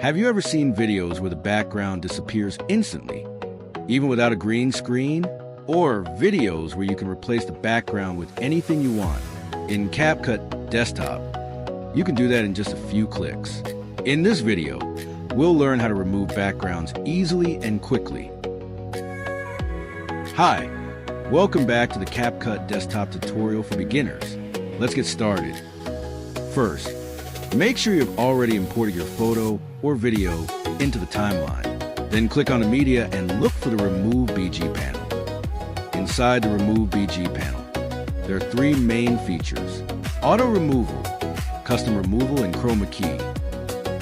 Have you ever seen videos where the background disappears instantly, even without a green screen? Or videos where you can replace the background with anything you want? In CapCut Desktop, you can do that in just a few clicks. In this video, we'll learn how to remove backgrounds easily and quickly. Hi, welcome back to the CapCut Desktop tutorial for beginners. Let's get started. First, make sure you've already imported your photo or video into the timeline. Then click on the media and look for the Remove BG panel. Inside the Remove BG panel, there are three main features: Auto Removal, Custom Removal, and Chroma Key.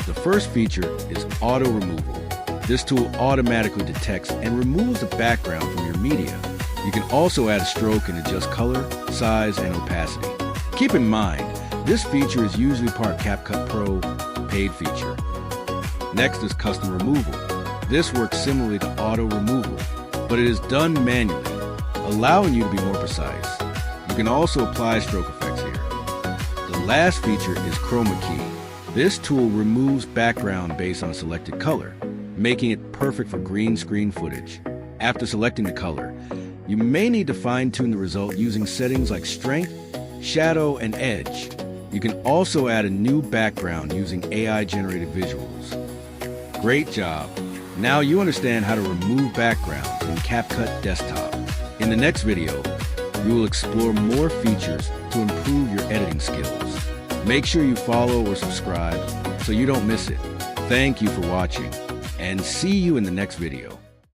The first feature is Auto Removal. This tool automatically detects and removes the background from your media. You can also add a stroke and adjust color, size, and opacity. Keep in mind, this feature is usually part of CapCut Pro paid feature. Next is Custom Removal. This works similarly to Auto Removal, but it is done manually, allowing you to be more precise. You can also apply stroke effects here. The last feature is Chroma Key. This tool removes background based on a selected color, making it perfect for green screen footage. After selecting the color, you may need to fine-tune the result using settings like strength, shadow, and edge. You can also add a new background using AI-generated visuals. Great job! Now you understand how to remove backgrounds in CapCut Desktop. In the next video, we will explore more features to improve your editing skills. Make sure you follow or subscribe so you don't miss it. Thank you for watching, and see you in the next video.